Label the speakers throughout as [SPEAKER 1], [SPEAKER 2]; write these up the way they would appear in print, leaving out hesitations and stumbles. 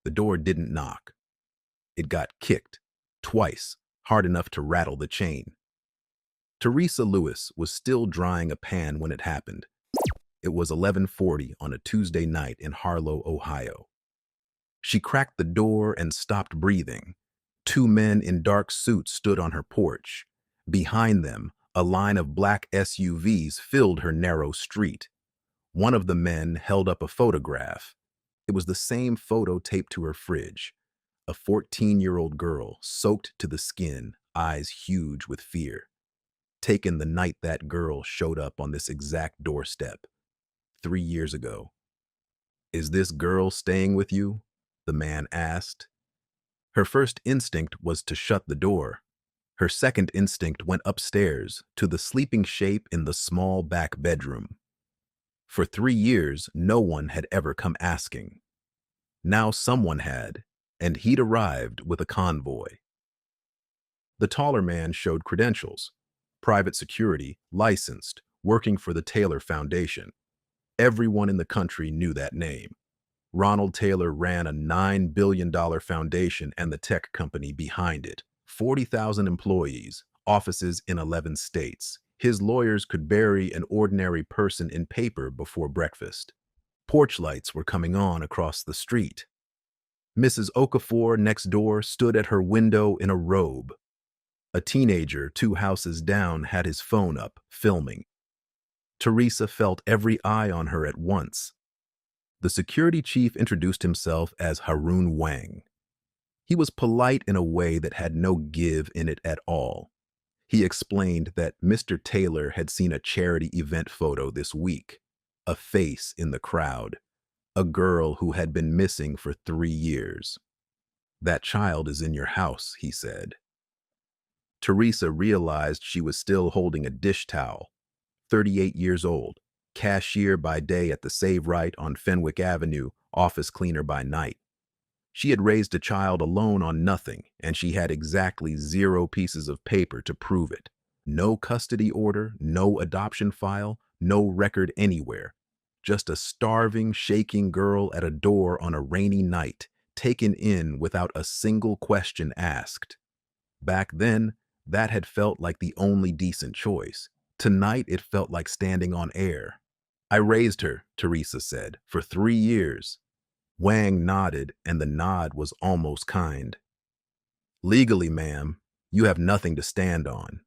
[SPEAKER 1] The door didn't knock. It got kicked, twice, hard enough to rattle the chain. Theresa Lewis was still drying a pan when it happened. It was 11:40 on a Tuesday night in Harlow, Ohio. She cracked the door and stopped breathing. Two men in dark suits stood on her porch. Behind them, a line of black SUVs filled her narrow street. One of the men held up a photograph. It was the same photo taped to her fridge. A 14-year-old girl, soaked to the skin, eyes huge with fear. Taken the night that girl showed up on this exact doorstep, 3 years ago. "Is this girl staying with you?" the man asked. Her first instinct was to shut the door. Her second instinct went upstairs to the sleeping shape in the small back bedroom. For 3 years, no one had ever come asking. Now someone had, and he'd arrived with a convoy. The taller man showed credentials: private security, licensed, working for the Taylor Foundation. Everyone in the country knew that name. Ronald Taylor ran a $9 billion foundation and the tech company behind it. 40,000 employees, offices in 11 states. His lawyers could bury an ordinary person in paper before breakfast. Porch lights were coming on across the street. Mrs. Okafor next door stood at her window in a robe. A teenager 2 houses down had his phone up, filming. Theresa felt every eye on her at once. The security chief introduced himself as Harun Wang. He was polite in a way that had no give in it at all. He explained that Mr. Taylor had seen a charity event photo this week. A face in the crowd. A girl who had been missing for 3 years. "That child is in your house," he said. Theresa realized she was still holding a dish towel. 38 years old, cashier by day at the Save Right on Fenwick Avenue, office cleaner by night. She had raised a child alone on nothing, and she had exactly 0 pieces of paper to prove it. No custody order, no adoption file, no record anywhere. Just a starving, shaking girl at a door on a rainy night, taken in without a single question asked. Back then, that had felt like the only decent choice. Tonight, it felt like standing on air. "I raised her," Theresa said, "for 3 years. Wang nodded, and the nod was almost kind. "Legally, ma'am, you have nothing to stand on."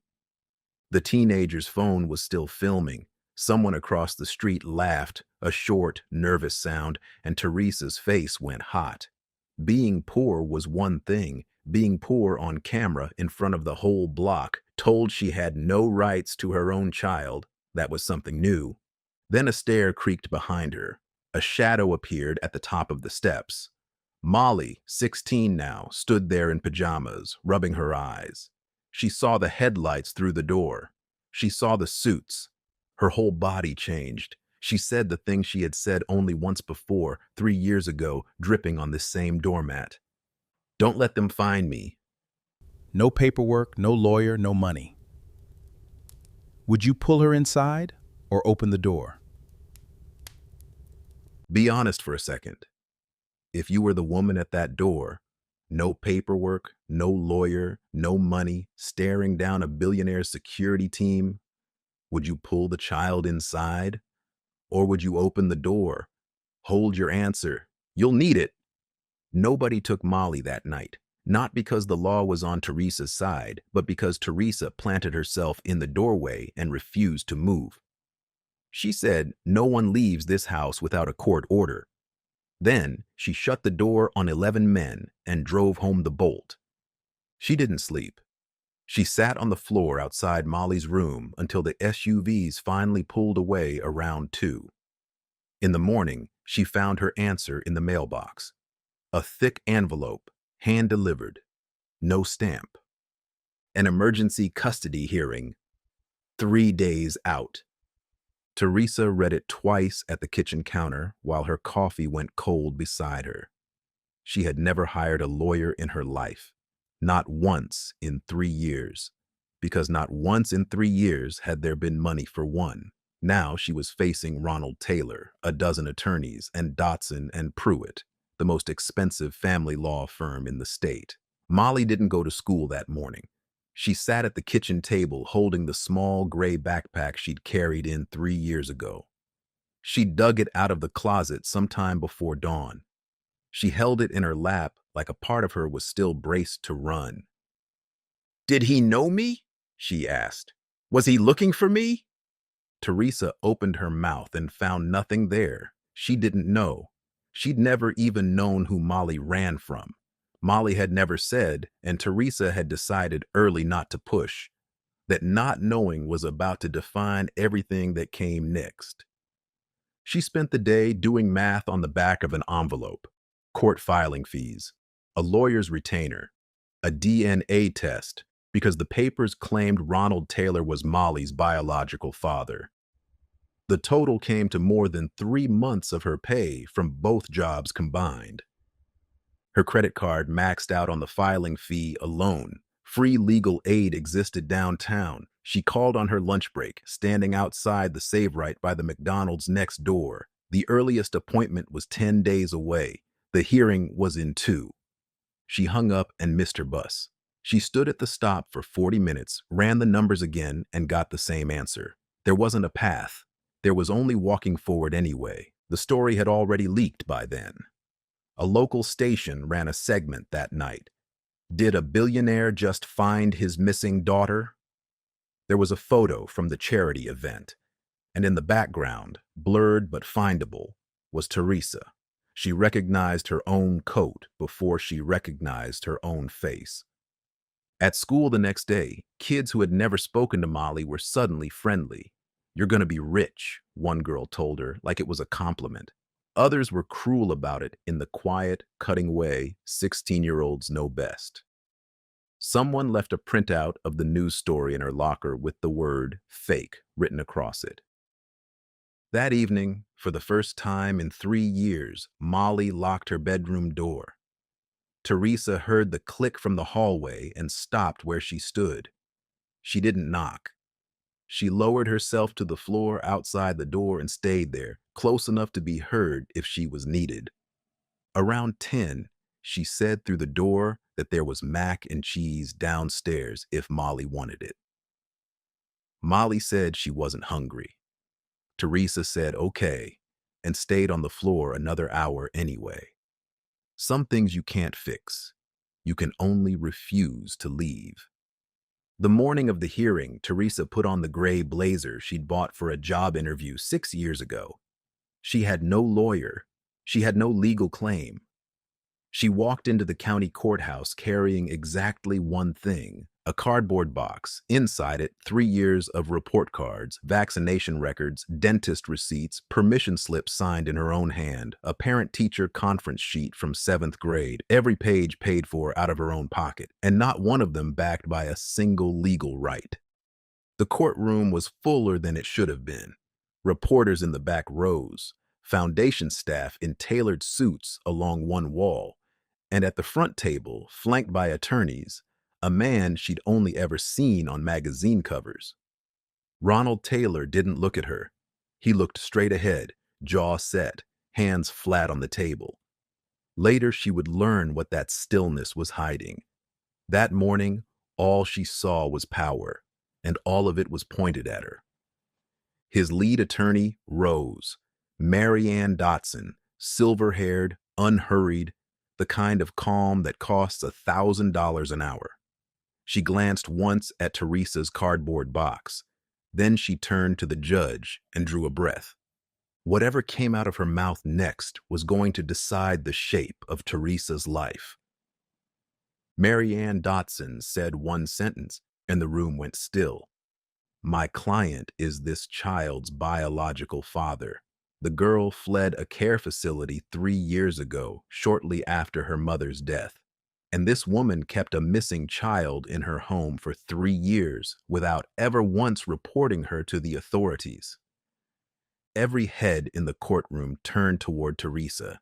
[SPEAKER 1] The teenager's phone was still filming. Someone across the street laughed, a short, nervous sound, and Theresa's face went hot. Being poor was one thing. Being poor on camera in front of the whole block, told she had no rights to her own child, that was something new. Then a stair creaked behind her. A shadow appeared at the top of the steps. Mollie, 16 now, stood there in pajamas, rubbing her eyes. She saw the headlights through the door. She saw the suits. Her whole body changed. She said the thing she had said only once before, 3 years ago, dripping on this same doormat. "Don't let them find me."
[SPEAKER 2] No paperwork, no lawyer, no money. Would you pull her inside or open the door?
[SPEAKER 1] Be honest for a second. If you were the woman at that door, no paperwork, no lawyer, no money, staring down a billionaire security team, would you pull the child inside? Or would you open the door? Hold your answer. You'll need it. Nobody took Mollie that night, not because the law was on Theresa's side, but because Theresa planted herself in the doorway and refused to move. She said, "No one leaves this house without a court order." Then she shut the door on 11 men and drove home the bolt. She didn't sleep. She sat on the floor outside Mollie's room until the SUVs finally pulled away around 2. In the morning, she found her answer in the mailbox. A thick envelope, hand-delivered. No stamp. An emergency custody hearing. 3 days out. Theresa read it twice at the kitchen counter while her coffee went cold beside her. She had never hired a lawyer in her life. Not once in 3 years. Because not once in 3 years had there been money for one. Now she was facing Ronald Taylor, a dozen attorneys, and Dotson and Pruitt. the most expensive family law firm in the state. Mollie didn't go to school that morning. She sat at the kitchen table holding the small gray backpack she'd carried in 3 years ago. She dug it out of the closet sometime before dawn. She held it in her lap like a part of her was still braced to run. "Did he know me?" she asked. "Was he looking for me?" Theresa opened her mouth and found nothing there. She didn't know. She'd never even known who Mollie ran from. Mollie had never said, and Theresa had decided early not to push, that not knowing was about to define everything that came next. She spent the day doing math on the back of an envelope, court filing fees, a lawyer's retainer, a DNA test, because the papers claimed Ronald Taylor was Mollie's biological father. The total came to more than 3 months of her pay from both jobs combined. Her credit card maxed out on the filing fee alone. Free legal aid existed downtown. She called on her lunch break, standing outside the Save Right by the McDonald's next door. The earliest appointment was 10 days away. The hearing was in 2. She hung up and missed her bus. She stood at the stop for 40 minutes, ran the numbers again, and got the same answer. There wasn't a path. There was only walking forward anyway. The story had already leaked by then. A local station ran a segment that night. Did a billionaire just find his missing daughter? There was a photo from the charity event, and in the background, blurred but findable, was Theresa. She recognized her own coat before she recognized her own face. At school the next day, kids who had never spoken to Mollie were suddenly friendly. "You're going to be rich," one girl told her, like it was a compliment. Others were cruel about it in the quiet, cutting way 16-year-olds know best. Someone left a printout of the news story in her locker with the word "fake" written across it. That evening, for the first time in 3 years, Mollie locked her bedroom door. Theresa heard the click from the hallway and stopped where she stood. She didn't knock. She lowered herself to the floor outside the door and stayed there, close enough to be heard if she was needed. Around 10, she said through the door that there was mac and cheese downstairs if Mollie wanted it. Mollie said she wasn't hungry. Theresa said okay and stayed on the floor another hour anyway. Some things you can't fix. You can only refuse to leave. The morning of the hearing, Theresa put on the gray blazer she'd bought for a job interview 6 years ago. She had no lawyer. She had no legal claim. She walked into the county courthouse carrying exactly one thing, a cardboard box. Inside it, 3 years of report cards, vaccination records, dentist receipts, permission slips signed in her own hand, a parent-teacher conference sheet from 7th grade, every page paid for out of her own pocket, and not one of them backed by a single legal right. The courtroom was fuller than it should have been. Reporters in the back rows, foundation staff in tailored suits along one wall, and at the front table, flanked by attorneys, a man she'd only ever seen on magazine covers. Ronald Taylor didn't look at her. He looked straight ahead, jaw set, hands flat on the table. Later, she would learn what that stillness was hiding. That morning, all she saw was power, and all of it was pointed at her. His lead attorney rose, Marianne Dotson, silver-haired, unhurried, the kind of calm that costs $1,000 an hour. She glanced once at Theresa's cardboard box. Then she turned to the judge and drew a breath. Whatever came out of her mouth next was going to decide the shape of Theresa's life. Marianne Dotson said one sentence, and the room went still. "My client is this child's biological father. The girl fled a care facility 3 years ago, shortly after her mother's death. And this woman kept a missing child in her home for 3 years without ever once reporting her to the authorities." Every head in the courtroom turned toward Theresa.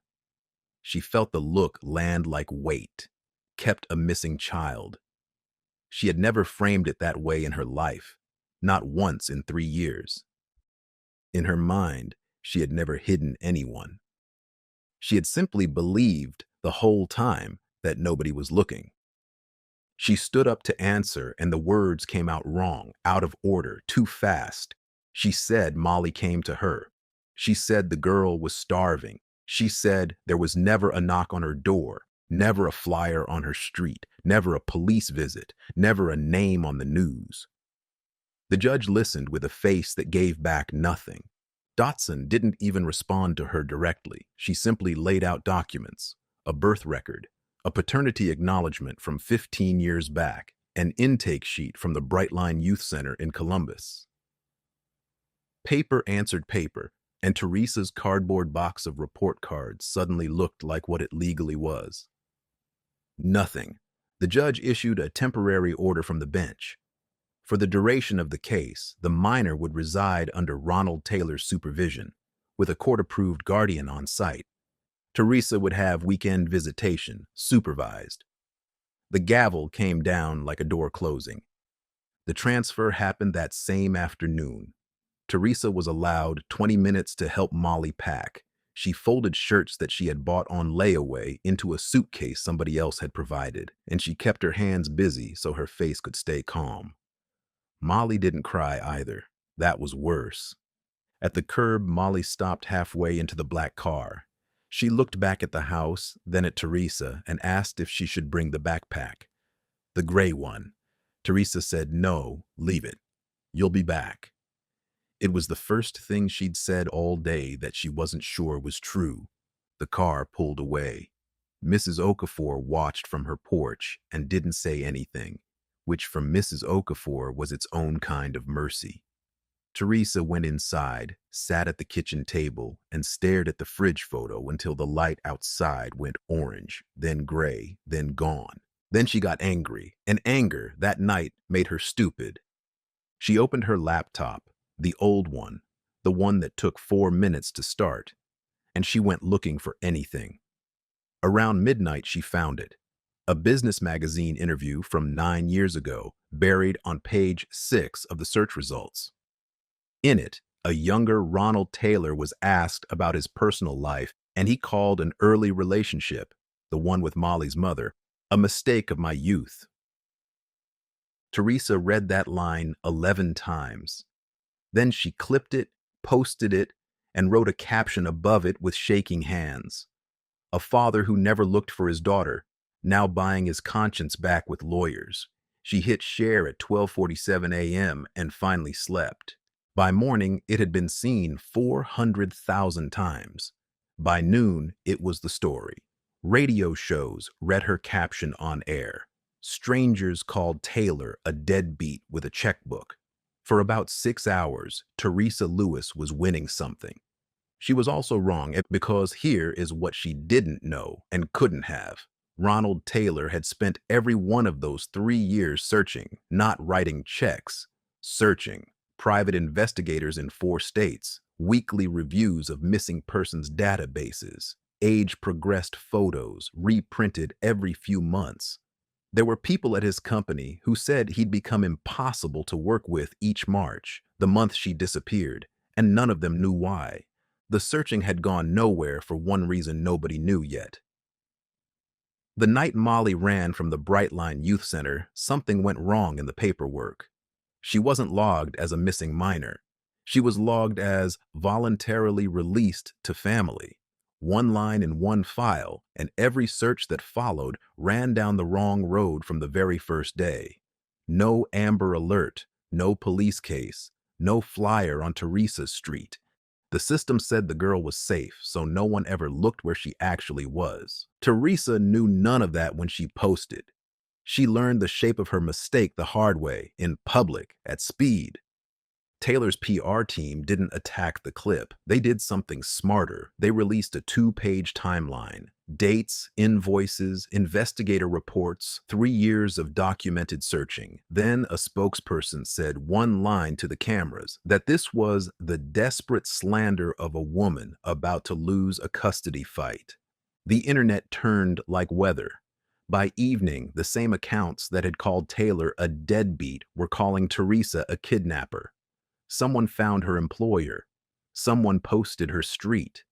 [SPEAKER 1] She felt the look land like weight. Kept a missing child. She had never framed it that way in her life, not once in 3 years. In her mind, she had never hidden anyone. She had simply believed the whole time that nobody was looking. She stood up to answer, and the words came out wrong, out of order, too fast. She said Mollie came to her. She said the girl was starving. She said there was never a knock on her door, never a flyer on her street, never a police visit, never a name on the news. The judge listened with a face that gave back nothing. Dotson didn't even respond to her directly. She simply laid out documents, a birth record, a paternity acknowledgement from 15 years back, an intake sheet from the Brightline Youth Center in Columbus. Paper answered paper, and Theresa's cardboard box of report cards suddenly looked like what it legally was. Nothing. The judge issued a temporary order from the bench. For the duration of the case, the minor would reside under Ronald Taylor's supervision, with a court-approved guardian on site. Theresa would have weekend visitation, supervised. The gavel came down like a door closing. The transfer happened that same afternoon. Theresa was allowed 20 minutes to help Mollie pack. She folded shirts that she had bought on layaway into a suitcase somebody else had provided, and she kept her hands busy so her face could stay calm. Mollie didn't cry either. That was worse. At the curb, Mollie stopped halfway into the black car. She looked back at the house, then at Theresa, and asked if she should bring the backpack. The gray one. Theresa said, "No, leave it. You'll be back." It was the first thing she'd said all day that she wasn't sure was true. The car pulled away. Mrs. Okafor watched from her porch and didn't say anything, which from Mrs. Okafor was its own kind of mercy. Theresa went inside, sat at the kitchen table, and stared at the fridge photo until the light outside went orange, then gray, then gone. Then she got angry, and anger that night made her stupid. She opened her laptop, the old one, the one that took 4 minutes to start, and she went looking for anything. Around midnight, she found it. A business magazine interview from 9 years ago, buried on page 6 of the search results. In it, a younger Ronald Taylor was asked about his personal life, and he called an early relationship, the one with Mollie's mother, a mistake of my youth. Theresa read that line 11 times. Then she clipped it, posted it, and wrote a caption above it with shaking hands. A father who never looked for his daughter, now buying his conscience back with lawyers. She hit share at 12:47 a.m. and finally slept. By morning, it had been seen 400,000 times. By noon, it was the story. Radio shows read her caption on air. Strangers called Taylor a deadbeat with a checkbook. For about 6 hours, Theresa Lewis was winning something. She was also wrong because here is what she didn't know and couldn't have. Ronald Taylor had spent every one of those 3 years searching, not writing checks, searching. Private investigators in 4 states, weekly reviews of missing persons databases, age-progressed photos reprinted every few months. There were people at his company who said he'd become impossible to work with each March, the month she disappeared, and none of them knew why. The searching had gone nowhere for one reason nobody knew yet. The night Mollie ran from the Brightline Youth Center, something went wrong in the paperwork. She wasn't logged as a missing minor. She was logged as voluntarily released to family. One line in one file, and every search that followed ran down the wrong road from the very first day. No Amber Alert, no police case, no flyer on Theresa's street. The system said the girl was safe, so no one ever looked where she actually was. Theresa knew none of that when she posted. She learned the shape of her mistake the hard way, in public, at speed. Taylor's PR team didn't attack the clip. They did something smarter. They released a 2-page timeline. Dates, invoices, investigator reports, 3 years of documented searching. Then a spokesperson said one line to the cameras that this was the desperate slander of a woman about to lose a custody fight. The internet turned like weather. By evening, the same accounts that had called Taylor a deadbeat were calling Theresa a kidnapper. Someone found her employer. Someone posted her street.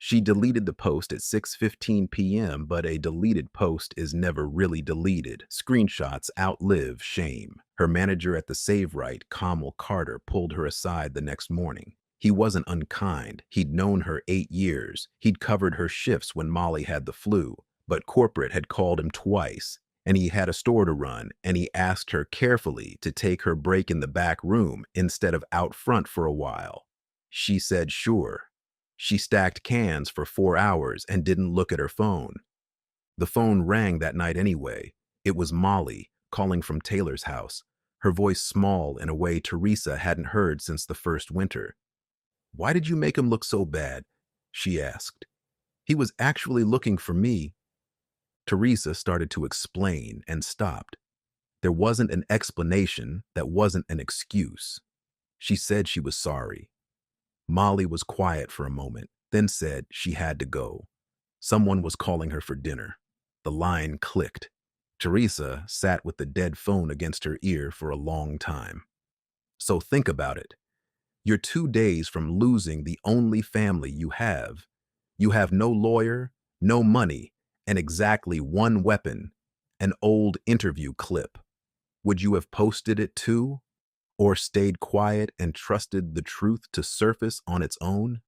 [SPEAKER 1] She deleted the post at 6:15 p.m., but a deleted post is never really deleted. Screenshots outlive shame. Her manager at the Save Right, Kamal Carter, pulled her aside the next morning. He wasn't unkind. He'd known her 8 years. He'd covered her shifts when Mollie had the flu, but corporate had called him twice, and he had a store to run, and he asked her carefully to take her break in the back room instead of out front for a while. She said sure. She stacked cans for 4 hours and didn't look at her phone. The phone rang that night anyway. It was Mollie, calling from Taylor's house, her voice small in a way Theresa hadn't heard since the first winter. "Why did you make him look so bad?" she asked. "He was actually looking for me." Theresa started to explain and stopped. There wasn't an explanation that wasn't an excuse. She said she was sorry. Mollie was quiet for a moment, then said she had to go. Someone was calling her for dinner. The line clicked. Theresa sat with the dead phone against her ear for a long time. So think about it. You're 2 days from losing the only family you have. You have no lawyer, no money, and exactly one weapon, an old interview clip. Would you have posted it too? Or stayed quiet and trusted the truth to surface on its own?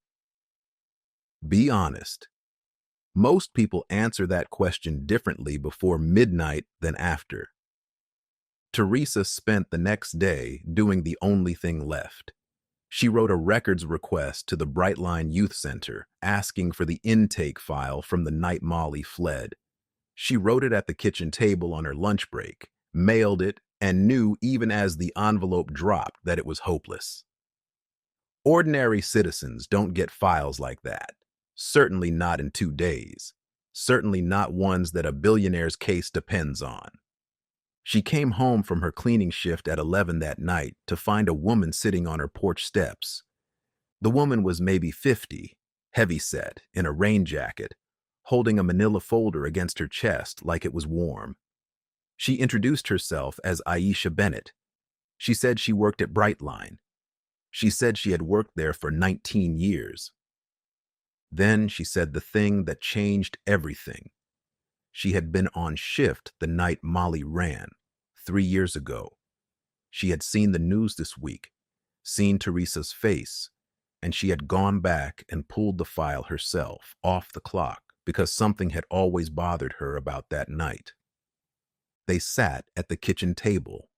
[SPEAKER 1] Be honest. Most people answer that question differently before midnight than after. Theresa spent the next day doing the only thing left. She wrote a records request to the Brightline Youth Center asking for the intake file from the night Mollie fled. She wrote it at the kitchen table on her lunch break, mailed it, and knew even as the envelope dropped that it was hopeless. Ordinary citizens don't get files like that. Certainly not in 2 days. Certainly not ones that a billionaire's case depends on. She came home from her cleaning shift at 11 that night to find a woman sitting on her porch steps. The woman was maybe 50, heavyset, in a rain jacket, holding a manila folder against her chest like it was warm. She introduced herself as Aisha Bennett. She said she worked at Brightline. She said she had worked there for 19 years. Then she said the thing that changed everything. She had been on shift the night Mollie ran, 3 years ago. She had seen the news this week, seen Theresa's face, and she had gone back and pulled the file herself off the clock because something had always bothered her about that night. They sat at the kitchen table.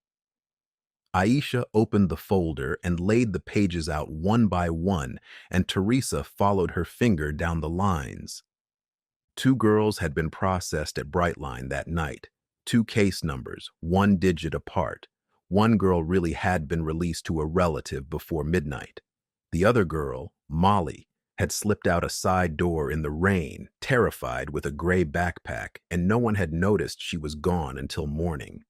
[SPEAKER 1] Aisha opened the folder and laid the pages out one by one, and Theresa followed her finger down the lines. 2 girls had been processed at Brightline that night, 2 case numbers, 1 digit apart. One girl really had been released to a relative before midnight. The other girl, Mollie, had slipped out a side door in the rain, terrified with a gray backpack, and no one had noticed she was gone until morning.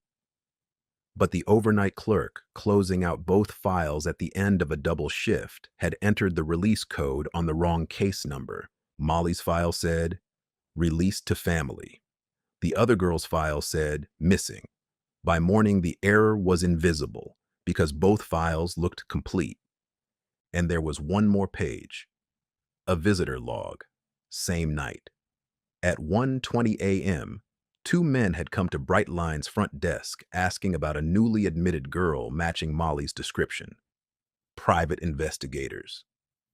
[SPEAKER 1] But the overnight clerk, closing out both files at the end of a double shift, had entered the release code on the wrong case number. Mollie's file said, "Released to family." The other girl's file said, "Missing." By morning, the error was invisible because both files looked complete. And there was one more page. A visitor log, same night. At 1:20 a.m., 2 men had come to Brightline's front desk asking about a newly admitted girl matching Mollie's description. Private investigators.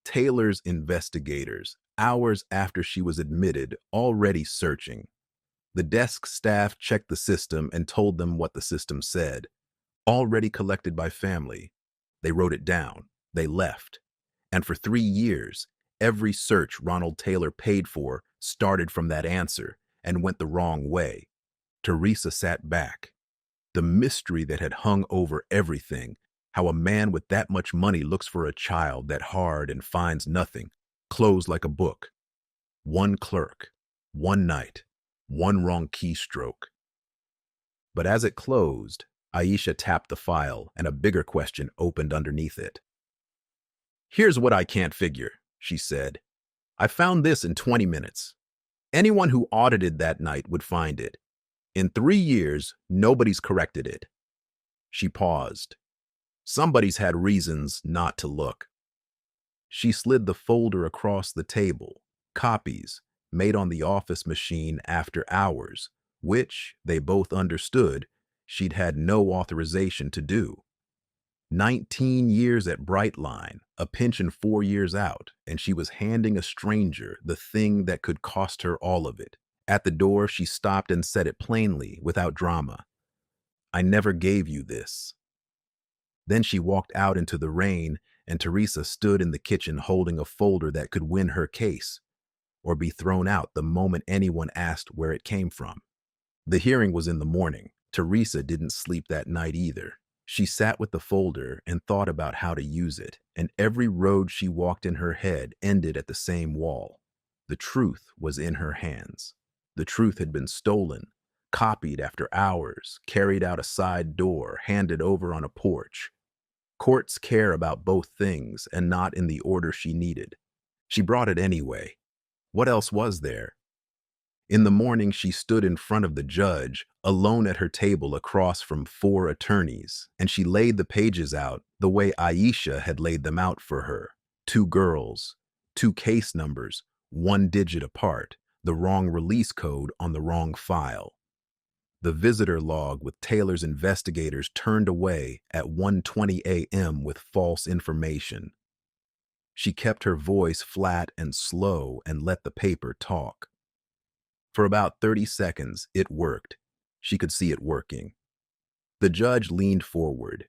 [SPEAKER 1] Taylor's investigators, hours after she was admitted, already searching. The desk staff checked the system and told them what the system said. Already collected by family. They wrote it down. They left. And for 3 years, every search Ronald Taylor paid for started from that answer and went the wrong way. Theresa sat back. The mystery that had hung over everything, how a man with that much money looks for a child that hard and finds nothing, closed like a book. One clerk, one night, one wrong keystroke. But as it closed, Aisha tapped the file and a bigger question opened underneath it. "Here's what I can't figure," she said. "I found this in 20 minutes. Anyone who audited that night would find it. In 3 years, nobody's corrected it." She paused. Somebody's had reasons not to look. She slid the folder across the table, copies made on the office machine after hours, which, they both understood, she'd had no authorization to do. 19 years at Brightline, a pension 4 years out, and she was handing a stranger the thing that could cost her all of it. At the door, she stopped and said it plainly, without drama. "I never gave you this." Then she walked out into the rain, and Theresa stood in the kitchen holding a folder that could win her case, or be thrown out the moment anyone asked where it came from. The hearing was in the morning. Theresa didn't sleep that night either. She sat with the folder and thought about how to use it, and every road she walked in her head ended at the same wall. The truth was in her hands. The truth had been stolen, copied after hours, carried out a side door, handed over on a porch. Courts care about both things, and not in the order she needed. She brought it anyway. What else was there? In the morning, she stood in front of the judge, alone at her table across from 4 attorneys, and she laid the pages out the way Aisha had laid them out for her. 2 girls, 2 case numbers, 1 digit apart, the wrong release code on the wrong file. The visitor log with Taylor's investigators turned away at 1:20 a.m. with false information. She kept her voice flat and slow and let the paper talk. For about 30 seconds, it worked. She could see it working. The judge leaned forward.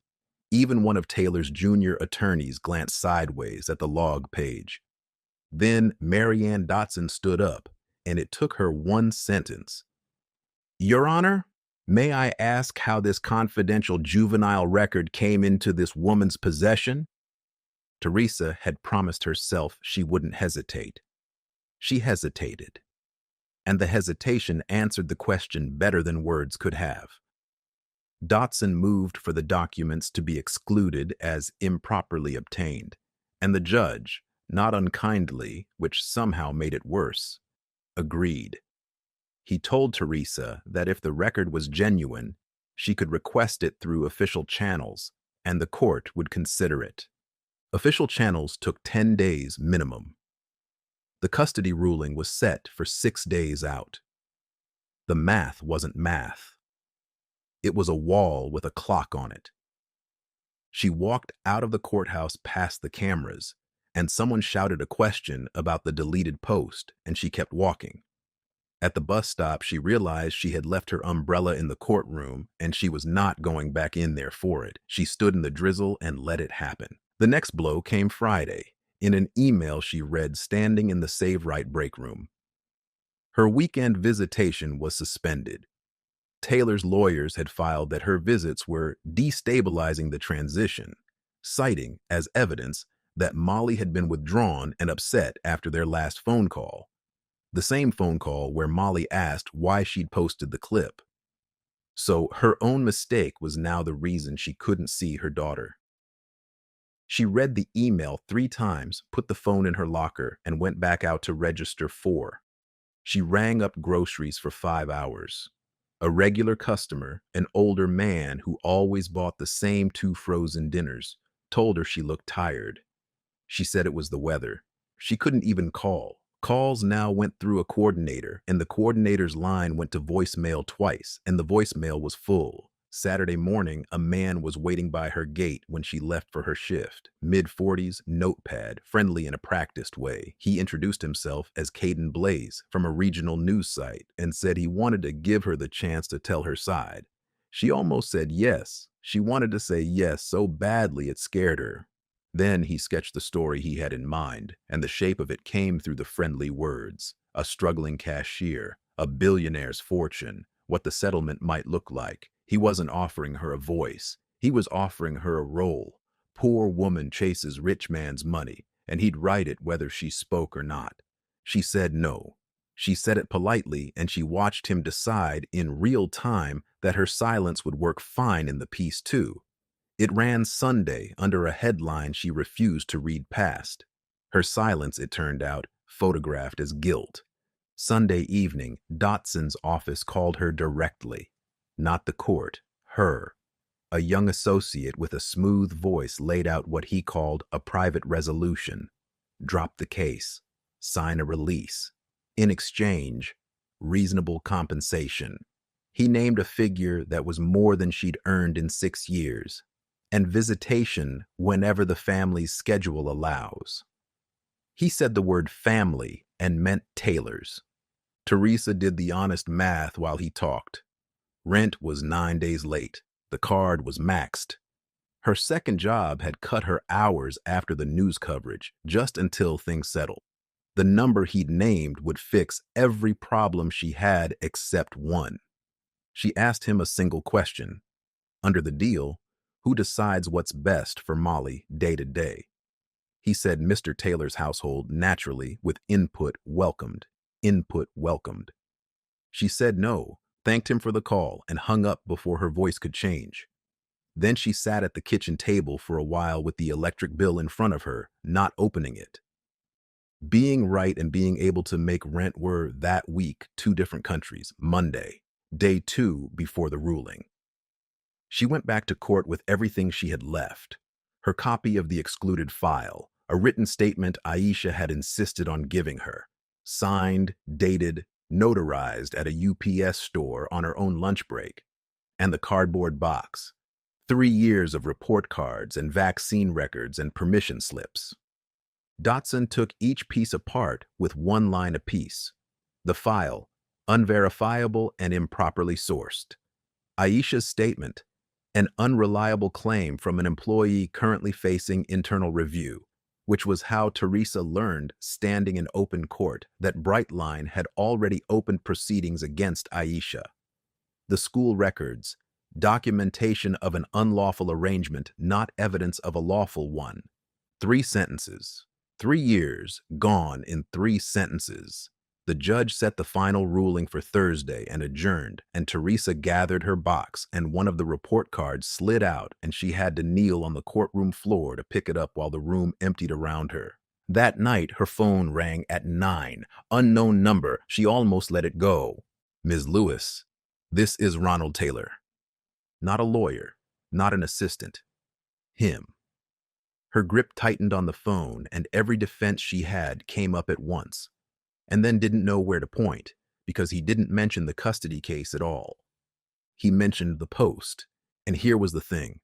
[SPEAKER 1] Even one of Taylor's junior attorneys glanced sideways at the log page. Then Marianne Dotson stood up, and it took her 1 sentence. "Your Honor, may I ask how this confidential juvenile record came into this woman's possession?" Theresa had promised herself she wouldn't hesitate. She hesitated, and the hesitation answered the question better than words could have. Dotson moved for the documents to be excluded as improperly obtained, and the judge, not unkindly, which somehow made it worse, agreed. He told Theresa that if the record was genuine, she could request it through official channels, and the court would consider it. Official channels took 10 days minimum. The custody ruling was set for 6 days out. The math wasn't math. It was a wall with a clock on it. She walked out of the courthouse past the cameras, and someone shouted a question about the deleted post, and she kept walking. At the bus stop, she realized she had left her umbrella in the courtroom, and she was not going back in there for it. She stood in the drizzle and let it happen. The next blow came Friday, in an email she read standing in the Save Right break room. Her weekend visitation was suspended. Taylor's lawyers had filed that her visits were destabilizing the transition, citing as evidence that Mollie had been withdrawn and upset after their last phone call. The same phone call where Mollie asked why she'd posted the clip. So her own mistake was now the reason she couldn't see her daughter. She read the email 3 times, put the phone in her locker, and went back out to register 4. She rang up groceries for 5 hours. A regular customer, an older man who always bought the same 2 frozen dinners, told her she looked tired. She said it was the weather. She couldn't even call. Calls now went through a coordinator, and the coordinator's line went to voicemail twice, and the voicemail was full. Saturday morning, a man was waiting by her gate when she left for her shift. Mid-40s, notepad, friendly in a practiced way. He introduced himself as Caden Blaze from a regional news site and said he wanted to give her the chance to tell her side. She almost said yes. She wanted to say yes so badly it scared her. Then he sketched the story he had in mind, and the shape of it came through the friendly words. A struggling cashier, a billionaire's fortune, what the settlement might look like. He wasn't offering her a voice. He was offering her a role. Poor woman chases rich man's money, and he'd write it whether she spoke or not. She said no. She said it politely, and she watched him decide in real time that her silence would work fine in the piece too. It ran Sunday under a headline she refused to read past. Her silence, it turned out, photographed as guilt. Sunday evening, Dotson's office called her directly. Not the court, her. A young associate with a smooth voice laid out what he called a private resolution. Drop the case. sign a release. In exchange, reasonable compensation. He named a figure that was more than she'd earned in 6 years, and visitation whenever the family's schedule allows. He said the word family and meant Taylor's. Theresa did the honest math while he talked. Rent was 9 days late. The card was maxed. Her second job had cut her hours after the news coverage, just until things settled. The number he'd named would fix every problem she had except one. She asked him a single question. Under the deal, who decides what's best for Mollie day to day? He said Mr. Taylor's household naturally, with input welcomed. Input welcomed. She said no, thanked him for the call, and hung up before her voice could change. Then she sat at the kitchen table for a while with the electric bill in front of her, not opening it. Being right and being able to make rent were, that week, two different countries. Monday, day 2 before the ruling. She went back to court with everything she had left. Her copy of the excluded file, a written statement Aisha had insisted on giving her, signed, dated, notarized at a UPS store on her own lunch break, and the cardboard box. 3 years of report cards and vaccine records and permission slips. Dotson took each piece apart with one line apiece. The file, unverifiable and improperly sourced. Aisha's statement, an unreliable claim from an employee currently facing internal review, which was how Theresa learned, standing in open court, that Brightline had already opened proceedings against Aisha. The school records, documentation of an unlawful arrangement, not evidence of a lawful one. 3 sentences. 3 years gone in 3 sentences. The judge set the final ruling for Thursday and adjourned, and Theresa gathered her box, and one of the report cards slid out, and she had to kneel on the courtroom floor to pick it up while the room emptied around her. That night, her phone rang at 9. Unknown number. She almost let it go. Ms. Lewis, this is Ronald Taylor. Not a lawyer, not an assistant. Him. Her grip tightened on the phone, and every defense she had came up at once, and then didn't know where to point, because he didn't mention the custody case at all. He mentioned the Post, and here was the thing.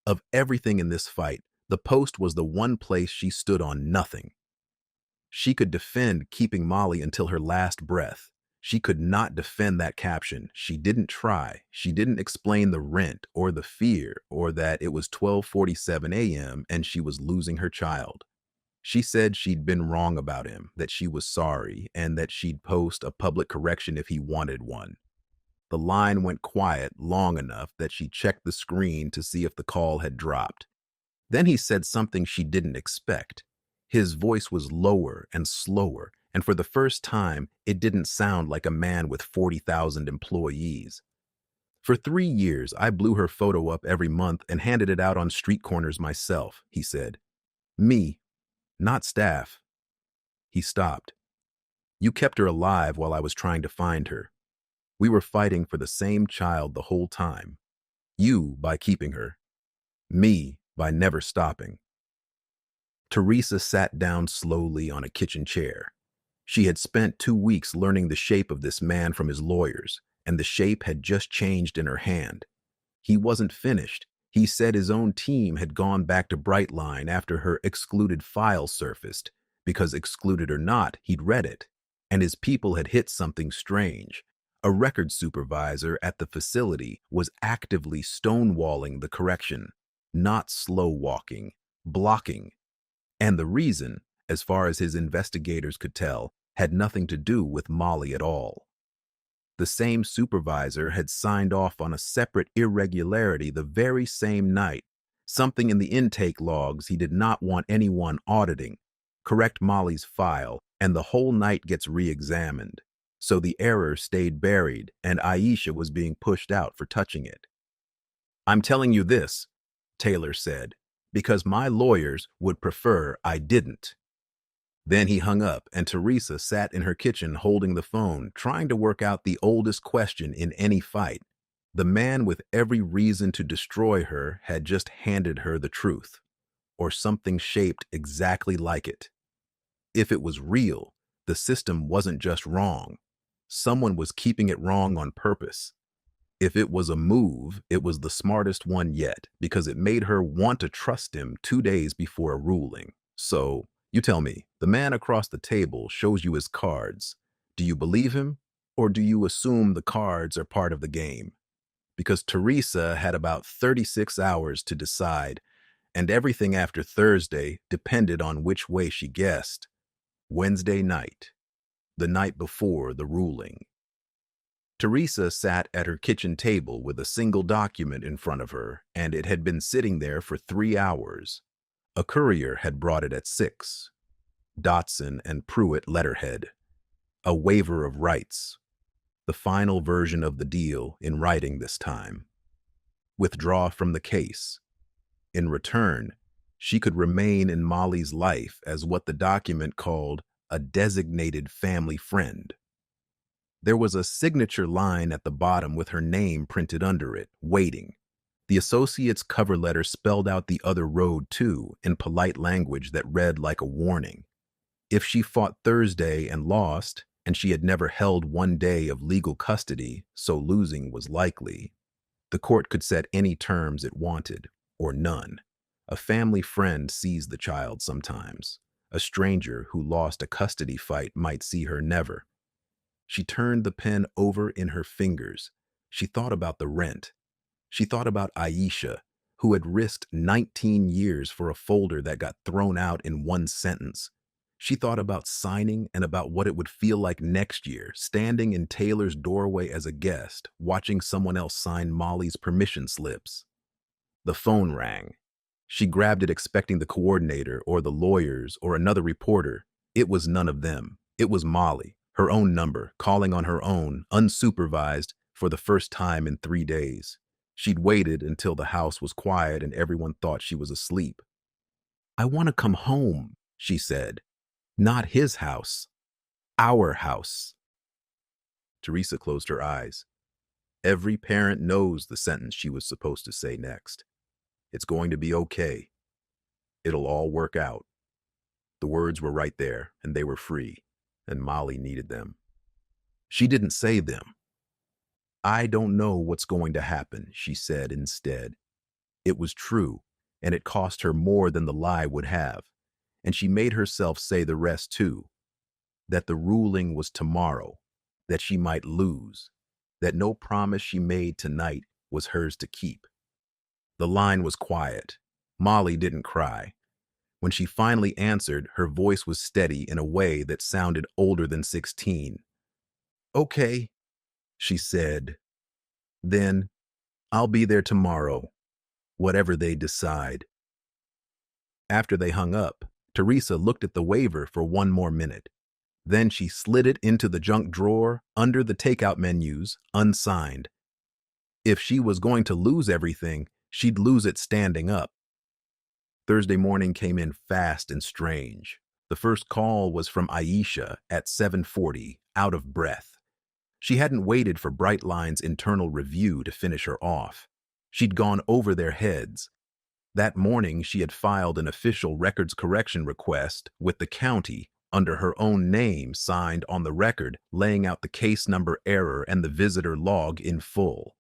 [SPEAKER 1] Of everything in this fight, the Post was the one place she stood on nothing. She could defend keeping Mollie until her last breath. She could not defend that caption. She didn't try. She didn't explain the rent or the fear or that it was 12:47 a.m. and she was losing her child. She said she'd been wrong about him, that she was sorry, and that she'd post a public correction if he wanted one. The line went quiet long enough that she checked the screen to see if the call had dropped. Then he said something she didn't expect. His voice was lower and slower, and for the first time, it didn't sound like a man with 40,000 employees. For 3 years, I blew her photo up every month and handed it out on street corners myself, he said. Me, not staff. He stopped. You kept her alive while I was trying to find her. We were fighting for the same child the whole time. You by keeping her. Me by never stopping. Theresa sat down slowly on a kitchen chair. She had spent 2 weeks learning the shape of this man from his lawyers, and the shape had just changed in her hand. He wasn't finished. He said his own team had gone back to Brightline after her excluded file surfaced, because excluded or not, he'd read it, and his people had hit something strange. A record supervisor at the facility was actively stonewalling the correction, not slow walking, blocking. And the reason, as far as his investigators could tell, had nothing to do with Mollie at all. The same supervisor had signed off on a separate irregularity the very same night, something in the intake logs he did not want anyone auditing. Correct Mollie's file, and the whole night gets re-examined. So the error stayed buried, and Aisha was being pushed out for touching it. I'm telling you this, Taylor said, because my lawyers would prefer I didn't. Then he hung up, and Theresa sat in her kitchen holding the phone, trying to work out the oldest question in any fight. The man with every reason to destroy her had just handed her the truth, or something shaped exactly like it. If it was real, the system wasn't just wrong. Someone was keeping it wrong on purpose. If it was a move, it was the smartest one yet because it made her want to trust him 2 days before a ruling. So, you tell me, the man across the table shows you his cards. Do you believe him, or do you assume the cards are part of the game? Because Theresa had about 36 hours to decide, and everything after Thursday depended on which way she guessed. Wednesday night, the night before the ruling. Theresa sat at her kitchen table with a single document in front of her, and it had been sitting there for 3 hours. A courier had brought it at 6. Dotson and Pruitt letterhead. A waiver of rights. The final version of the deal in writing this time. Withdraw from the case. In return, she could remain in Mollie's life as what the document called a designated family friend. There was a signature line at the bottom with her name printed under it, waiting. The associate's cover letter spelled out the other road, too, in polite language that read like a warning. If she fought Thursday and lost, and she had never held 1 day of legal custody, so losing was likely, the court could set any terms it wanted, or none. A family friend sees the child sometimes. A stranger who lost a custody fight might see her never. She turned the pen over in her fingers. She thought about the rent. She thought about Aisha, who had risked 19 years for a folder that got thrown out in 1 sentence. She thought about signing and about what it would feel like next year, standing in Taylor's doorway as a guest, watching someone else sign Mollie's permission slips. The phone rang. She grabbed it expecting the coordinator or the lawyers or another reporter. It was none of them. It was Mollie. Her own number, calling on her own, unsupervised, for the first time in 3 days. She'd waited until the house was quiet and everyone thought she was asleep. "I want to come home," she said. "Not his house. Our house." Theresa closed her eyes. Every parent knows the sentence she was supposed to say next. It's going to be okay. It'll all work out. The words were right there, and they were free, and Mollie needed them. She didn't say them. "I don't know what's going to happen," she said instead. It was true, and it cost her more than the lie would have, and she made herself say the rest too. That the ruling was tomorrow, that she might lose, that no promise she made tonight was hers to keep. The line was quiet. Mollie didn't cry. When she finally answered, her voice was steady in a way that sounded older than 16. "Okay," she said. "Then I'll be there tomorrow, whatever they decide." After they hung up, Theresa looked at the waiver for 1 more minute. Then she slid it into the junk drawer under the takeout menus, unsigned. If she was going to lose everything, she'd lose it standing up. Thursday morning came in fast and strange. The first call was from Aisha at 7:40, out of breath. She hadn't waited for Brightline's internal review to finish her off. She'd gone over their heads. That morning, she had filed an official records correction request with the county under her own name signed on the record, laying out the case number error and the visitor log in full.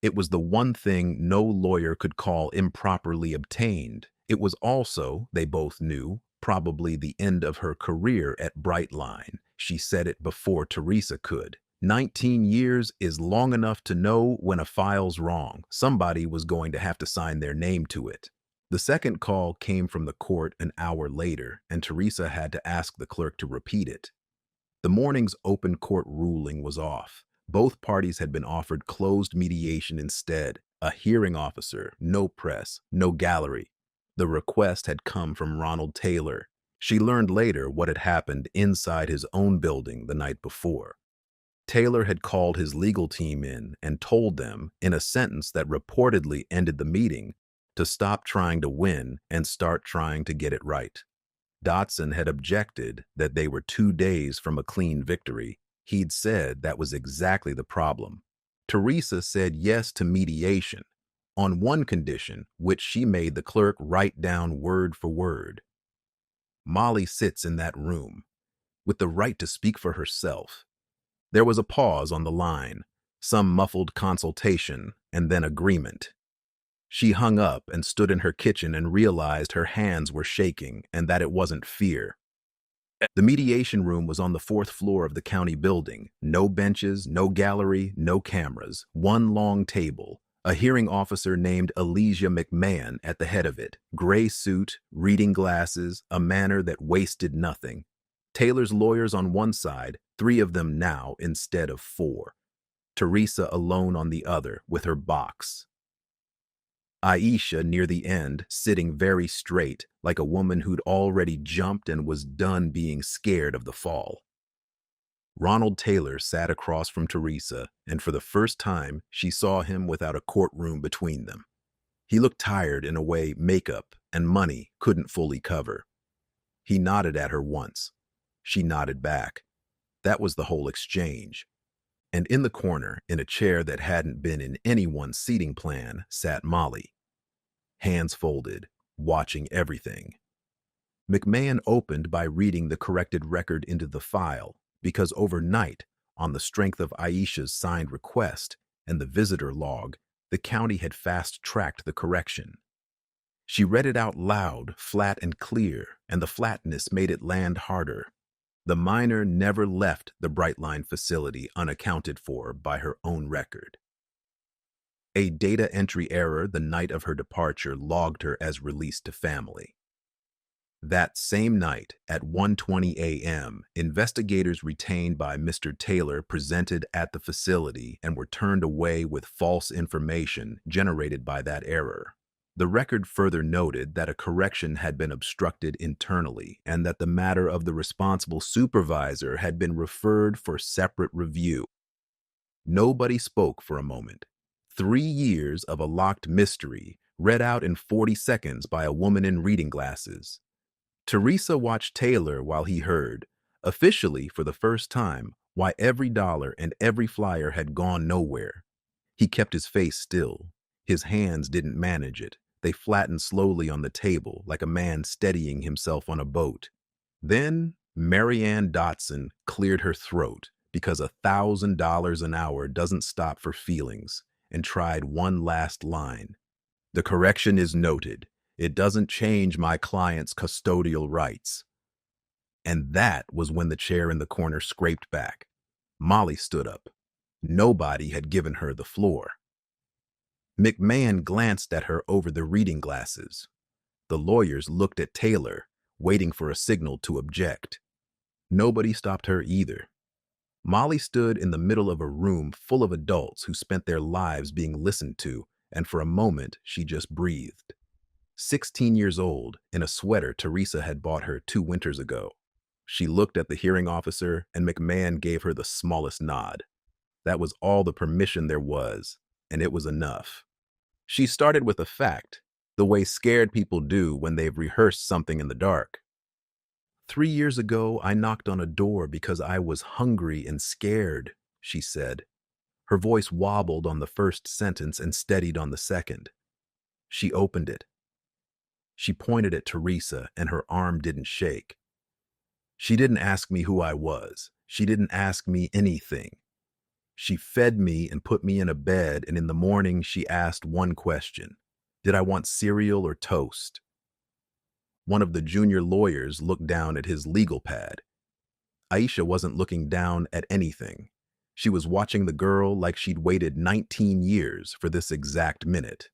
[SPEAKER 1] It was the one thing no lawyer could call improperly obtained. It was also, they both knew, probably the end of her career at Brightline. She said it before Theresa could. 19 years is long enough to know when a file's wrong. Somebody was going to have to sign their name to it. The second call came from the court an hour later, and Theresa had to ask the clerk to repeat it. The morning's open court ruling was off. Both parties had been offered closed mediation instead, a hearing officer, no press, no gallery. The request had come from Ronald Taylor. She learned later what had happened inside his own building the night before. Taylor had called his legal team in and told them, in a sentence that reportedly ended the meeting, to stop trying to win and start trying to get it right. Dotson had objected that they were 2 days from a clean victory. He'd said that was exactly the problem. Theresa said yes to mediation, on one condition, which she made the clerk write down word for word. Mollie sits in that room, with the right to speak for herself. There was a pause on the line, some muffled consultation, and then agreement. She hung up and stood in her kitchen and realized her hands were shaking and that it wasn't fear. The mediation room was on the fourth floor of the county building. No benches, no gallery, no cameras. One long table. A hearing officer named Elijah McMahon at the head of it. Gray suit, reading glasses, a manner that wasted nothing. Taylor's lawyers on one side, 3 of them now instead of 4. Theresa alone on the other with her box. Aisha near the end, sitting very straight, like a woman who'd already jumped and was done being scared of the fall. Ronald Taylor sat across from Theresa, and for the first time, she saw him without a courtroom between them. He looked tired in a way makeup and money couldn't fully cover. He nodded at her once. She nodded back. That was the whole exchange. And in the corner, in a chair that hadn't been in anyone's seating plan, sat Mollie, hands folded, watching everything. McMahon opened by reading the corrected record into the file, because overnight, on the strength of Aisha's signed request and the visitor log, the county had fast-tracked the correction. She read it out loud, flat and clear, and the flatness made it land harder. The minor never left the Brightline facility unaccounted for by her own record. A data entry error the night of her departure logged her as released to family. That same night, at 1:20 a.m., investigators retained by Mr. Taylor presented at the facility and were turned away with false information generated by that error. The record further noted that a correction had been obstructed internally and that the matter of the responsible supervisor had been referred for separate review. Nobody spoke for a moment. 3 years of a locked mystery read out in 40 seconds by a woman in reading glasses. Theresa watched Taylor while he heard, officially for the first time, why every dollar and every flyer had gone nowhere. He kept his face still. His hands didn't manage it. They flattened slowly on the table like a man steadying himself on a boat. Then Marianne Dotson cleared her throat because $1,000 an hour doesn't stop for feelings, and tried one last line. The correction is noted. It doesn't change my client's custodial rights. And that was when the chair in the corner scraped back. Mollie stood up. Nobody had given her the floor. McMahon glanced at her over the reading glasses. The lawyers looked at Taylor, waiting for a signal to object. Nobody stopped her either. Mollie stood in the middle of a room full of adults who spent their lives being listened to, and for a moment she just breathed. 16 years old, in a sweater Theresa had bought her 2 winters ago. She looked at the hearing officer, and McMahon gave her the smallest nod. That was all the permission there was, and it was enough. She started with a fact, the way scared people do when they've rehearsed something in the dark. 3 years ago, I knocked on a door because I was hungry and scared, she said. Her voice wobbled on the first sentence and steadied on the second. She opened it. She pointed at Theresa, and her arm didn't shake. She didn't ask me who I was. She didn't ask me anything. She fed me and put me in a bed, and in the morning she asked one question. Did I want cereal or toast? One of the junior lawyers looked down at his legal pad. Aisha wasn't looking down at anything. She was watching the girl like she'd waited 19 years for this exact minute.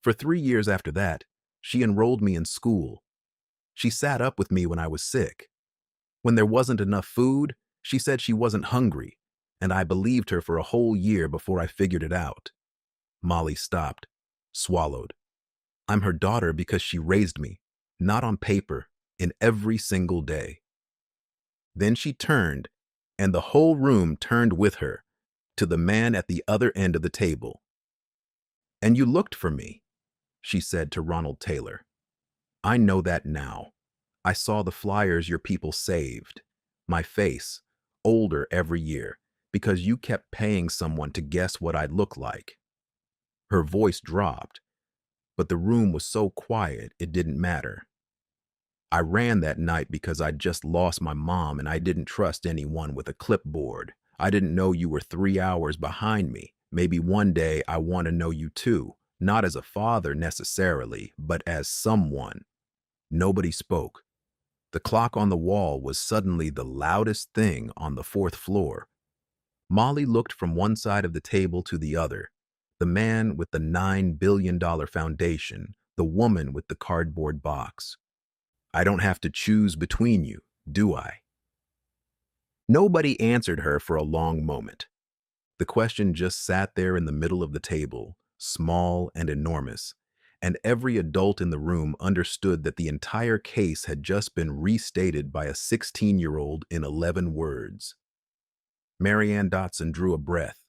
[SPEAKER 1] For 3 years after that, she enrolled me in school. She sat up with me when I was sick. When there wasn't enough food, she said she wasn't hungry, and I believed her for a whole year before I figured it out. Mollie stopped, swallowed. I'm her daughter because she raised me, not on paper, in every single day. Then she turned, and the whole room turned with her, to the man at the other end of the table. And you looked for me, she said to Ronald Taylor. I know that now. I saw the flyers your people saved. My face, older every year, because you kept paying someone to guess what I'd look like. Her voice dropped, but the room was so quiet it didn't matter. I ran that night because I'd just lost my mom and I didn't trust anyone with a clipboard. I didn't know you were 3 hours behind me. Maybe one day I want to know you too, not as a father necessarily, but as someone. Nobody spoke. The clock on the wall was suddenly the loudest thing on the fourth floor. Mollie looked from one side of the table to the other. The man with the $9 billion foundation, the woman with the cardboard box. I don't have to choose between you, do I? Nobody answered her for a long moment. The question just sat there in the middle of the table, small and enormous, and every adult in the room understood that the entire case had just been restated by a 16-year-old in 11 words. Marianne Dotson drew a breath.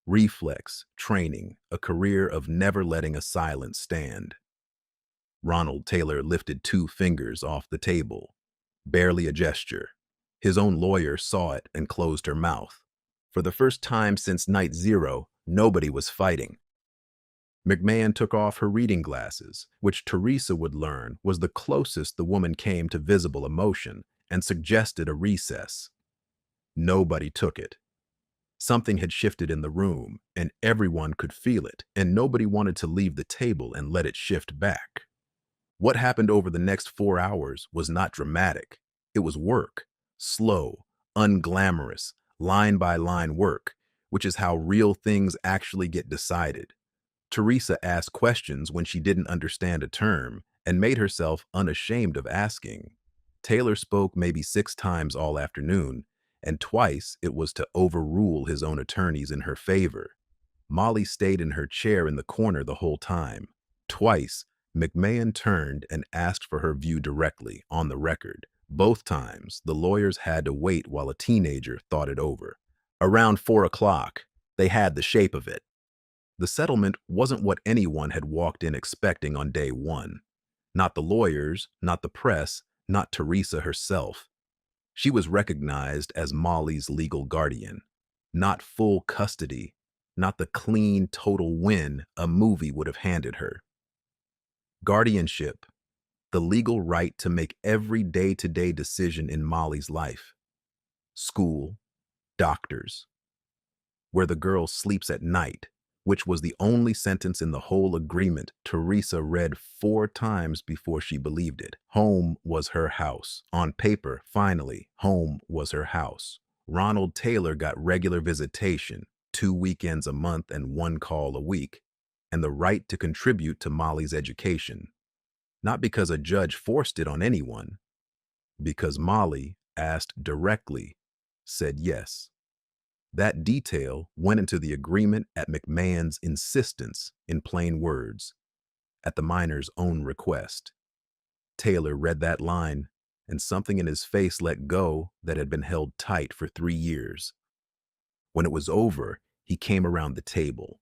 [SPEAKER 1] Reflex, training, a career of never letting a silence stand. Ronald Taylor lifted 2 fingers off the table. Barely a gesture. His own lawyer saw it and closed her mouth. For the first time since night 0, nobody was fighting. McMahon took off her reading glasses, which Theresa would learn was the closest the woman came to visible emotion, and suggested a recess. Nobody took it. Something had shifted in the room, and everyone could feel it, and nobody wanted to leave the table and let it shift back. What happened over the next 4 hours was not dramatic. It was work, slow, unglamorous, line-by-line work, which is how real things actually get decided. Theresa asked questions when she didn't understand a term and made herself unashamed of asking. Taylor spoke maybe 6 times all afternoon, and twice it was to overrule his own attorneys in her favor. Mollie stayed in her chair in the corner the whole time. Twice, McMahon turned and asked for her view directly, on the record. Both times, the lawyers had to wait while a teenager thought it over. Around 4 o'clock, they had the shape of it. The settlement wasn't what anyone had walked in expecting on day 1. Not the lawyers, not the press, not Theresa herself. She was recognized as Mollie's legal guardian. Not full custody, not the clean, total win a movie would have handed her. Guardianship, the legal right to make every day-to-day decision in Mollie's life. School, doctors, where the girl sleeps at night, which was the only sentence in the whole agreement Theresa read 4 times before she believed it. Home was her house. On paper, finally, home was her house. Ronald Taylor got regular visitation, 2 weekends a month and 1 call a week, and the right to contribute to Mollie's education. Not because a judge forced it on anyone, because Mollie asked directly, said yes. That detail went into the agreement at McMahon's insistence, in plain words, at the minor's own request. Taylor read that line, and something in his face let go that had been held tight for 3 years. When it was over, he came around the table.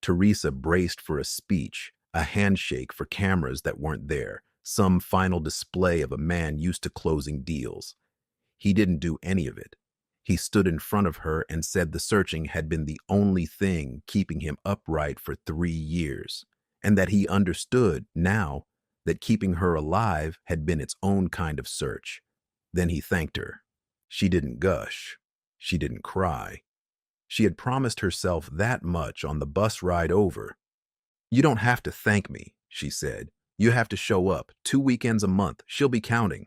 [SPEAKER 1] Theresa braced for a speech, a handshake for cameras that weren't there, some final display of a man used to closing deals. He didn't do any of it. He stood in front of her and said the searching had been the only thing keeping him upright for 3 years, and that he understood now that keeping her alive had been its own kind of search. Then he thanked her. She didn't gush. She didn't cry. She had promised herself that much on the bus ride over. "You don't have to thank me," she said. "You have to show up 2 weekends a month. She'll be counting."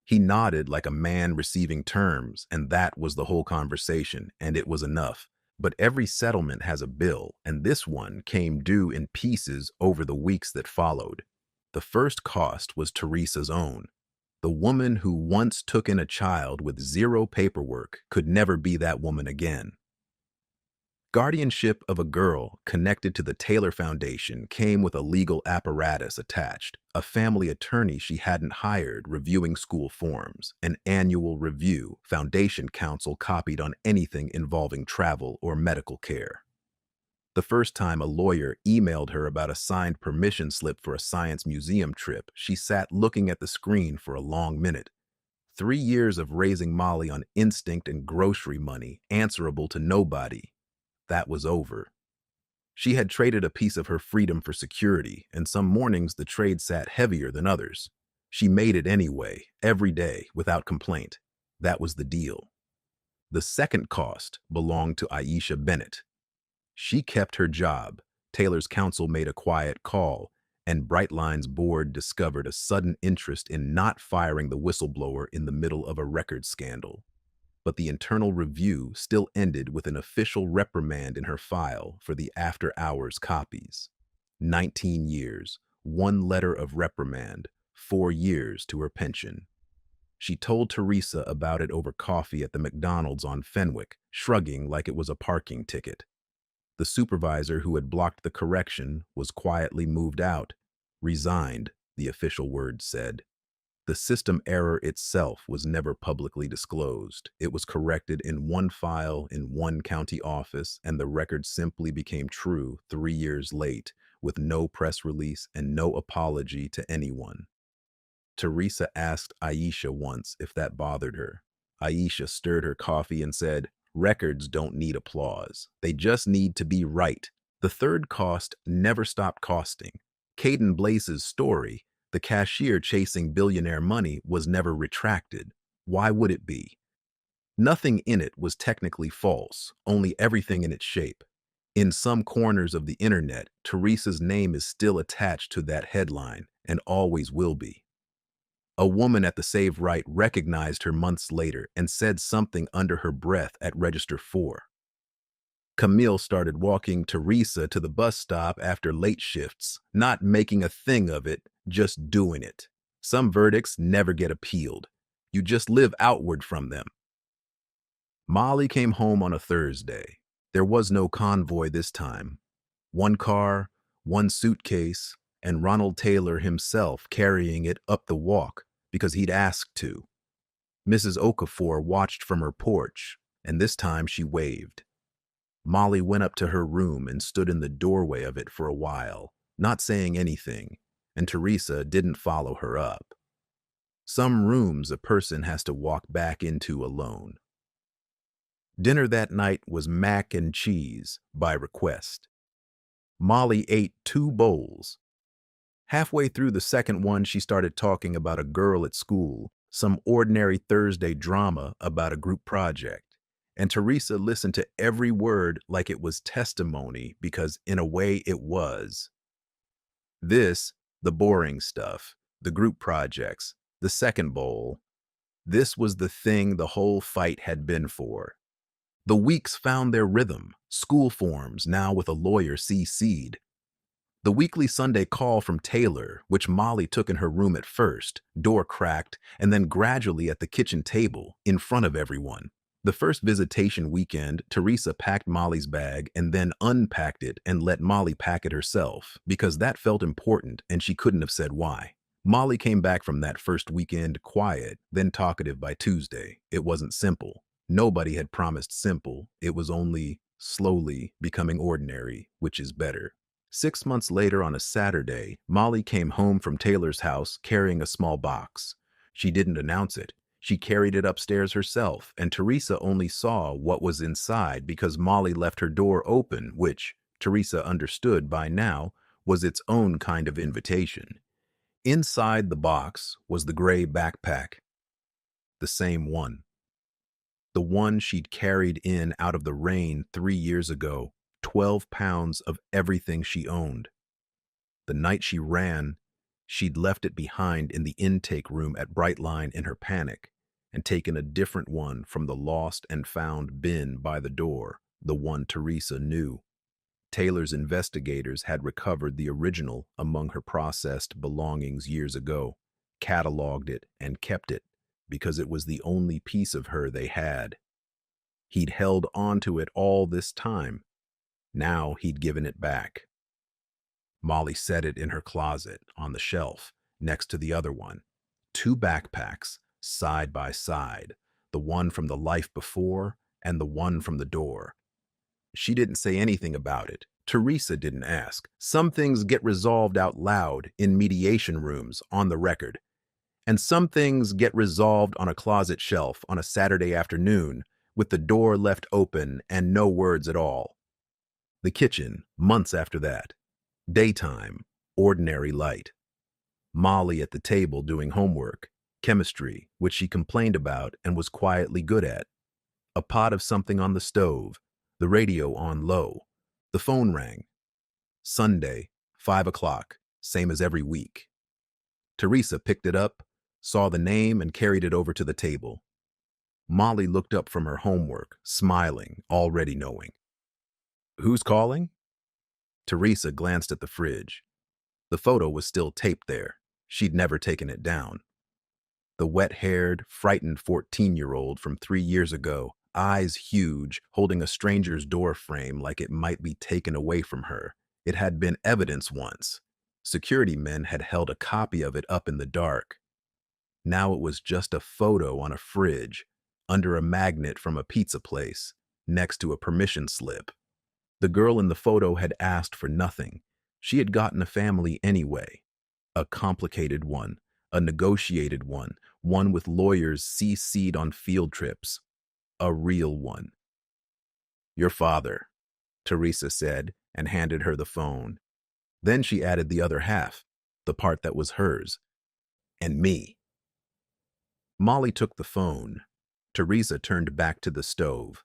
[SPEAKER 1] He nodded like a man receiving terms, and that was the whole conversation, and it was enough. But every settlement has a bill, and this one came due in pieces over the weeks that followed. The first cost was Theresa's own. The woman who once took in a child with 0 paperwork could never be that woman again. Guardianship of a girl connected to the Taylor Foundation came with a legal apparatus attached, a family attorney she hadn't hired reviewing school forms, an annual review foundation counsel copied on anything involving travel or medical care. The first time a lawyer emailed her about a signed permission slip for a science museum trip, she sat looking at the screen for a long minute. 3 years of raising Mollie on instinct and grocery money, answerable to nobody. That was over. She had traded a piece of her freedom for security, and some mornings the trade sat heavier than others. She made it anyway, every day, without complaint. That was the deal. The second cost belonged to Aisha Bennett. She kept her job. Taylor's counsel made a quiet call, and Brightline's board discovered a sudden interest in not firing the whistleblower in the middle of a record scandal. But the internal review still ended with an official reprimand in her file for the after-hours copies. 19 years, one letter of reprimand, 4 years to her pension. She told Theresa about it over coffee at the McDonald's on Fenwick, shrugging like it was a parking ticket. The supervisor who had blocked the correction was quietly moved out. Resigned, the official word said. The system error itself was never publicly disclosed. It was corrected in one file in one county office, and the record simply became true 3 years late, with no press release and no apology to anyone. Theresa asked Aisha once if that bothered her. Aisha stirred her coffee and said, "Records don't need applause. They just need to be right." The third cost never stopped costing. Caden Blaze's story, the cashier chasing billionaire money, was never retracted. Why would it be? Nothing in it was technically false, only everything in its shape. In some corners of the internet, Theresa's name is still attached to that headline, and always will be. A woman at the Save Right recognized her months later and said something under her breath at Register 4. Camille started walking Theresa to the bus stop after late shifts, not making a thing of it, just doing it. Some verdicts never get appealed. You just live outward from them. Mollie came home on a Thursday. There was no convoy this time. One car, one suitcase, and Ronald Taylor himself carrying it up the walk because he'd asked to. Mrs. Okafor watched from her porch, and this time she waved. Mollie went up to her room and stood in the doorway of it for a while, not saying anything, and Theresa didn't follow her up. Some rooms a person has to walk back into alone. Dinner that night was mac and cheese, by request. Mollie ate 2 bowls. Halfway through the second one, she started talking about a girl at school, some ordinary Thursday drama about a group project. And Theresa listened to every word like it was testimony, because in a way it was. This, the boring stuff, the group projects, the second bowl, this was the thing the whole fight had been for. The weeks found their rhythm, school forms now with a lawyer CC'd. The weekly Sunday call from Taylor, which Mollie took in her room at first, door cracked, and then gradually at the kitchen table, in front of everyone. The first visitation weekend, Theresa packed Mollie's bag and then unpacked it and let Mollie pack it herself, because that felt important and she couldn't have said why. Mollie came back from that first weekend quiet, then talkative by Tuesday. It wasn't simple. Nobody had promised simple. It was only slowly becoming ordinary, which is better. 6 months later on a Saturday, Mollie came home from Taylor's house carrying a small box. She didn't announce it. She carried it upstairs herself, and Theresa only saw what was inside because Mollie left her door open, which, Theresa understood by now, was its own kind of invitation. Inside the box was the gray backpack. The same one. The one she'd carried in out of the rain 3 years ago. 12 pounds of everything she owned. The night she ran, she'd left it behind in the intake room at Brightline in her panic, and taken a different one from the lost and found bin by the door, the one Theresa knew. Taylor's investigators had recovered the original among her processed belongings years ago, cataloged it and kept it, because it was the only piece of her they had. He'd held on to it all this time. Now he'd given it back. Mollie set it in her closet, on the shelf, next to the other one. 2 backpacks, side by side, the one from the life before and the one from the door. She didn't say anything about it. Theresa didn't ask. Some things get resolved out loud in mediation rooms on the record, and some things get resolved on a closet shelf on a Saturday afternoon with the door left open and no words at all. The kitchen, months after that. Daytime, ordinary light. Mollie at the table doing homework, chemistry, which she complained about and was quietly good at, a pot of something on the stove, the radio on low. The phone rang. Sunday, 5 o'clock, same as every week. Theresa picked it up, saw the name, and carried it over to the table. Mollie looked up from her homework, smiling, already knowing. Who's calling? Theresa glanced at the fridge. The photo was still taped there. She'd never taken it down. The wet-haired, frightened 14-year-old from 3 years ago, eyes huge, holding a stranger's door frame like it might be taken away from her. It had been evidence once. Security men had held a copy of it up in the dark. Now it was just a photo on a fridge, under a magnet from a pizza place, next to a permission slip. The girl in the photo had asked for nothing. She had gotten a family anyway. A complicated one, a negotiated one, one with lawyers CC'd on field trips. A real one. Your father, Theresa said, and handed her the phone. Then she added the other half, the part that was hers. And me. Mollie took the phone. Theresa turned back to the stove.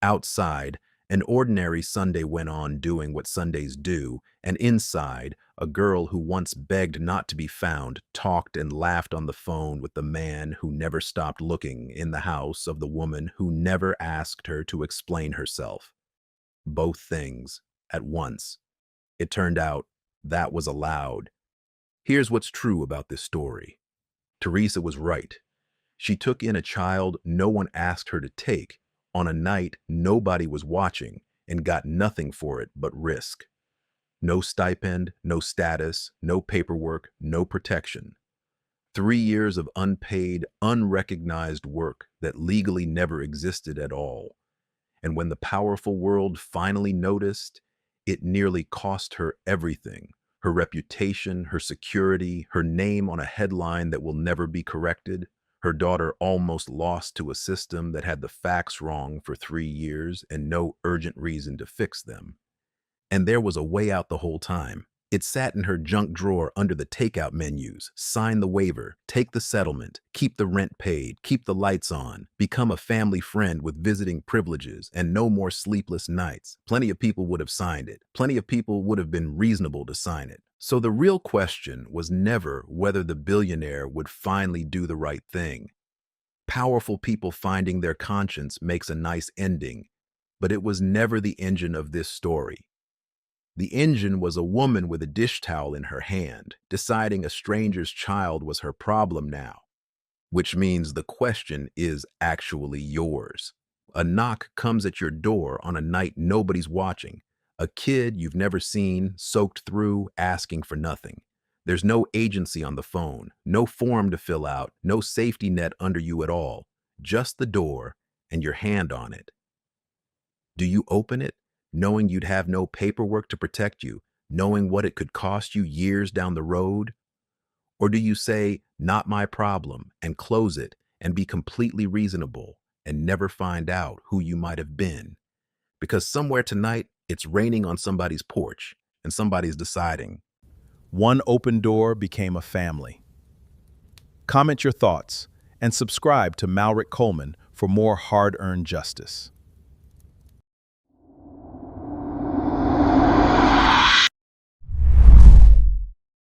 [SPEAKER 1] Outside, an ordinary Sunday went on doing what Sundays do, and inside, a girl who once begged not to be found talked and laughed on the phone with the man who never stopped looking in the house of the woman who never asked her to explain herself. Both things, at once. It turned out that was allowed. Here's what's true about this story. Theresa was right. She took in a child no one asked her to take, on a night nobody was watching, and got nothing for it but risk. No stipend, no status, no paperwork, no protection. 3 years of unpaid, unrecognized work that legally never existed at all. And when the powerful world finally noticed, it nearly cost her everything. Her reputation, her security, her name on a headline that will never be corrected. Her daughter almost lost to a system that had the facts wrong for 3 years and no urgent reason to fix them. And there was a way out the whole time. It sat in her junk drawer under the takeout menus. Sign the waiver, take the settlement, keep the rent paid, keep the lights on, become a family friend with visiting privileges, and no more sleepless nights. Plenty of people would have signed it. Plenty of people would have been reasonable to sign it. So the real question was never whether the billionaire would finally do the right thing. Powerful people finding their conscience makes a nice ending, but it was never the engine of this story. The engine was a woman with a dish towel in her hand, deciding a stranger's child was her problem now, which means the question is actually yours. A knock comes at your door on a night nobody's watching. A kid you've never seen, soaked through, asking for nothing. There's no agency on the phone, no form to fill out, no safety net under you at all, just the door and your hand on it. Do you open it, knowing you'd have no paperwork to protect you, knowing what it could cost you years down the road? Or do you say, not my problem, and close it, and be completely reasonable, and never find out who you might have been? Because somewhere tonight, it's raining on somebody's porch, and somebody's deciding.
[SPEAKER 2] One open door became a family. Comment your thoughts, and subscribe to Malrick Coleman for more hard-earned justice.